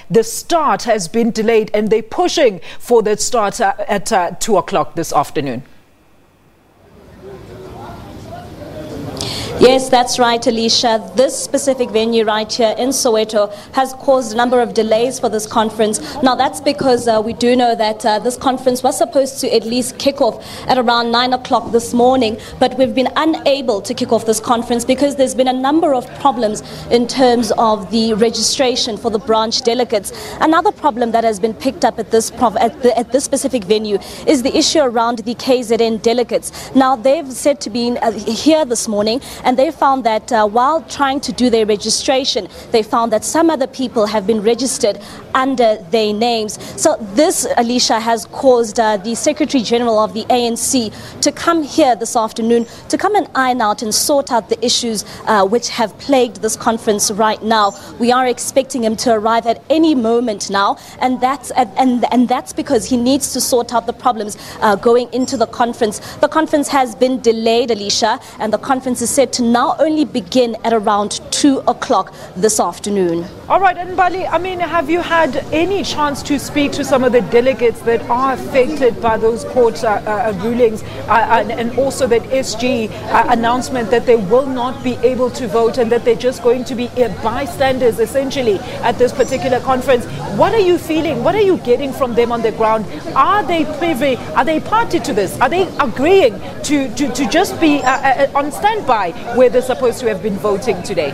the start has been delayed and they're pushing for that start at 2 o'clock this afternoon. Yes, that's right, Alicia. This specific venue right here in Soweto has caused a number of delays for this conference. Now, that's because we do know that this conference was supposed to at least kick off at around 9 o'clock this morning, but we've been unable to kick off this conference because there's been a number of problems in terms of the registration for the branch delegates. Another problem that has been picked up at this specific venue is the issue around the KZN delegates. Now, they've said to be here this morning, and they found that while trying to do their registration, they found that some other people have been registered under their names. So this, Alicia, has caused the Secretary General of the ANC to come here this afternoon to come and iron out and sort out the issues which have plagued this conference right now. We are expecting him to arrive at any moment now, and that's because he needs to sort out the problems going into the conference. The conference has been delayed, Alicia, and the conference is set to now only begin at around 2 o'clock this afternoon. All right, and Mbali, I mean, have you had any chance to speak to some of the delegates that are affected by those court rulings and also that SG announcement that they will not be able to vote and that they're just going to be bystanders essentially at this particular conference? What are you feeling? What are you getting from them on the ground? Are they privy? Are they party to this? Are they agreeing to just be on standby where they're supposed to have been voting today?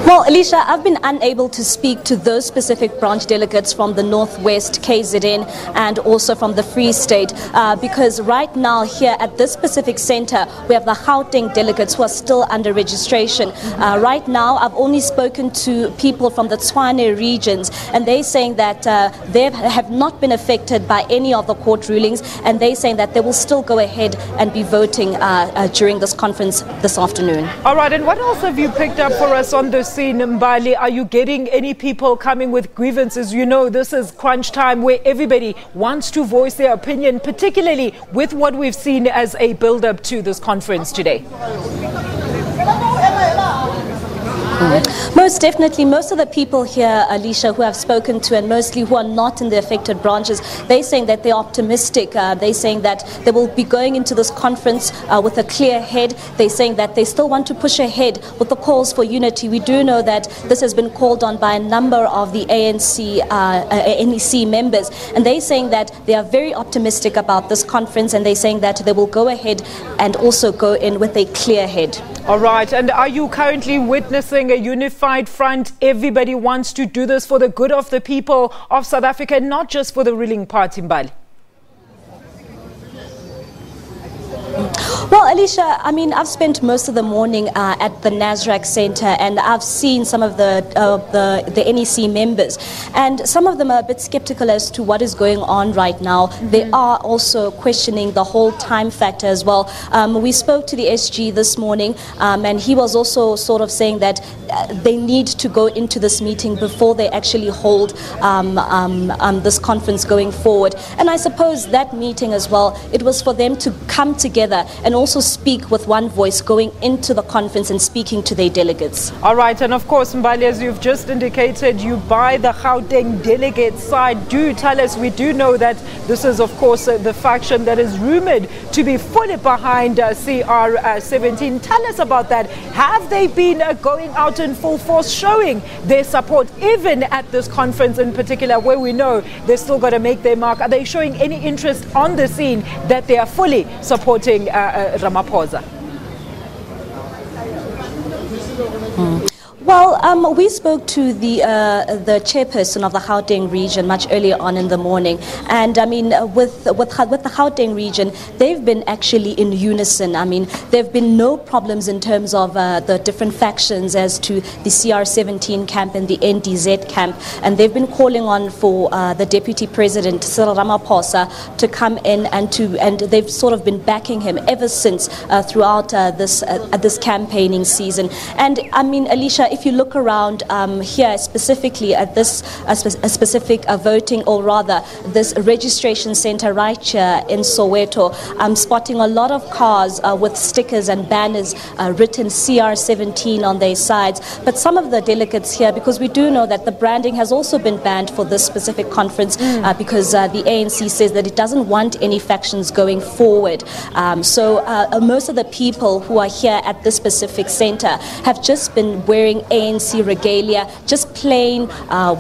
Well, Alicia, I've been unable to speak to those specific branch delegates from the Northwest, KZN, and also from the Free State, because right now here at this specific center, we have the Gauteng delegates who are still under registration. Right now, I've only spoken to people from the Tshwane regions, and they're saying that they have not been affected by any of the court rulings, and they're saying that they will still go ahead and be voting during this conference this afternoon. All right, and what else have you picked up for us on the scene, Mbali? Are you getting any people coming with grievances? You know, this is crunch time where everybody wants to voice their opinion, particularly with what we've seen as a build-up to this conference today. Most definitely. Most of the people here, Alicia, who I've spoken to, and mostly who are not in the affected branches, they're saying that they're optimistic. They're saying that they will be going into this conference with a clear head. They're saying that they still want to push ahead with the calls for unity. We do know that this has been called on by a number of the ANC NEC members, and they're saying that they are very optimistic about this conference, and they're saying that they will go ahead and also go in with a clear head. All right, and are you currently witnessing a unified front? Everybody wants to do this for the good of the people of South Africa, not just for the ruling party, Mbali. Well, Alicia, I mean, I've spent most of the morning at the Nasrec Center, and I've seen some of the NEC members, and some of them are a bit skeptical as to what is going on right now. They are also questioning the whole time factor as well. We spoke to the SG this morning, and he was also sort of saying that they need to go into this meeting before they actually hold this conference going forward. And I suppose that meeting as well, it was for them to come together and also speak with one voice going into the conference and speaking to their delegates. All right, and of course, Mbali, as you've just indicated, you buy the Gauteng delegate side. Do tell us, we do know that this is, of course, the faction that is rumored to be fully behind CR17. Tell us about that. Have they been going out in full force showing their support, even at this conference in particular, where we know they're still got to make their mark? Are they showing any interest on the scene that they are fully supporting Ramaphosa? Well, we spoke to the chairperson of the Gauteng region much earlier on in the morning, and I mean, with the Gauteng region, they've been actually in unison. I mean, there have been no problems in terms of the different factions as to the CR17 camp and the NDZ camp, and they've been calling on for the Deputy President Cyril Ramaphosa to come in and they've sort of been backing him ever since throughout this campaigning season. And I mean, Alicia, if you look around here, specifically at this specific voting, or rather this registration center right here in Soweto, I'm spotting a lot of cars with stickers and banners written CR17 on their sides. But some of the delegates here, because we do know that the branding has also been banned for this specific conference because the ANC says that it doesn't want any factions going forward. So most of the people who are here at this specific center have just been wearing ANC regalia, just plain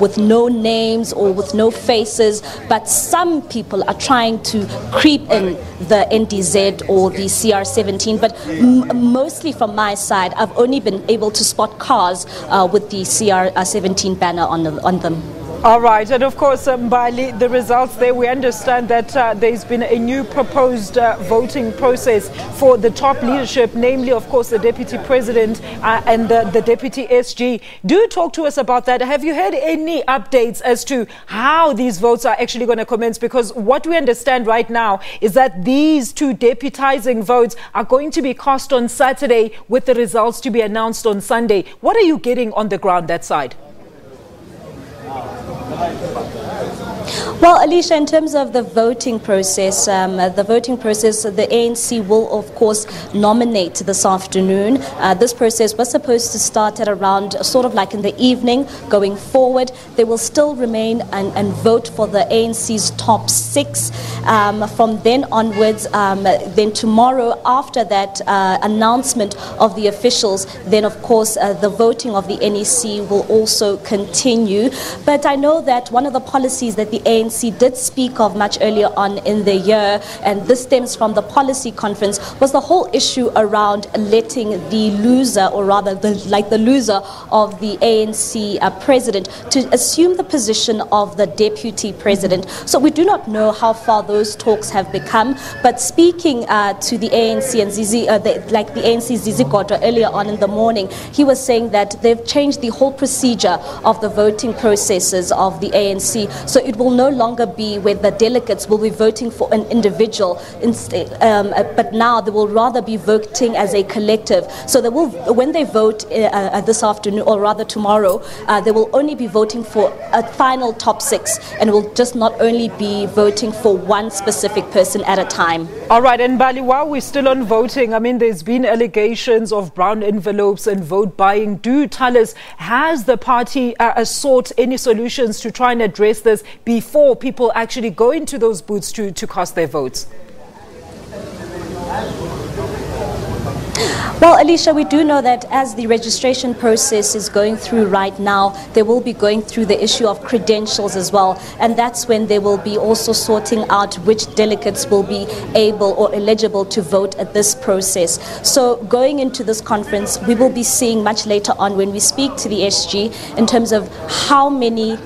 with no names or with no faces. But some people are trying to creep in the NDZ or the CR17. But mostly from my side, I've only been able to spot cars with the CR17 banner on them. All right, and of course, Mbali, the results there, we understand that there's been a new proposed voting process for the top leadership, namely, of course, the Deputy President and the Deputy SG. Do talk to us about that. Have you heard any updates as to how these votes are actually going to commence? Because what we understand right now is that these two deputizing votes are going to be cast on Saturday with the results to be announced on Sunday. What are you getting on the ground that side? Well, Alicia, in terms of the voting process, the ANC will, of course, nominate this afternoon. This process was supposed to start at around sort of like in the evening. Going forward, they will still remain and vote for the ANC's top 6. From then onwards, then tomorrow, after that announcement of the officials, then, of course, the voting of the NEC will also continue. But I know that one of the policies that the ANC did speak of much earlier on in the year, and this stems from the policy conference, was the whole issue around letting the loser, or rather the loser of the ANC president, to assume the position of the deputy president. So we do not know how far those talks have become, but speaking to the ANC and the ANC Zizi Kodwa earlier on in the morning, he was saying that they've changed the whole procedure of the voting processes of the ANC. So it will no longer be where the delegates will be voting for an individual, but now they will rather be voting as a collective. So they will, when they vote this afternoon, or rather tomorrow, they will only be voting for a final top 6, and will just not only be voting for one specific person at a time. All right, and Mbali, while we're still on voting, I mean, there's been allegations of brown envelopes and vote buying. Do tell us, has the party sought any solutions to try and address this before people actually go into those booths to cast their votes? Well, Alicia, we do know that as the registration process is going through right now, they will be going through the issue of credentials as well. And that's when they will be also sorting out which delegates will be able or eligible to vote at this process. So going into this conference, we will be seeing much later on when we speak to the SG in terms of how many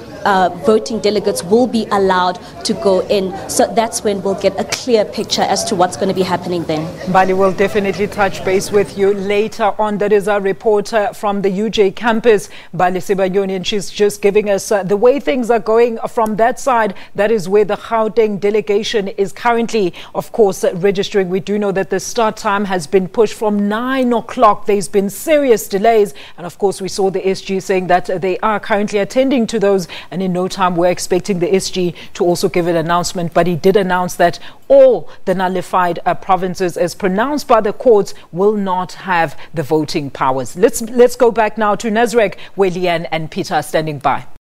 voting delegates will be allowed to go in. So that's when we'll get a clear picture as to what's going to be happening then. Mbali, will definitely touch base with you later on. That is our reporter from the UJ campus, Mbali Sibayoni, and she's just giving us the way things are going from that side. That is where the Gauteng delegation is currently, of course, registering. We do know that the start time has been pushed from 9 o'clock. There's been serious delays. And of course, we saw the SG saying that they are currently attending to those. And in no time, we're expecting the SG to also give an announcement. But he did announce that all the nullified provinces, as pronounced by the courts, will not have the voting powers. Let's go back now to Nazareth, where Leanne and Peter are standing by.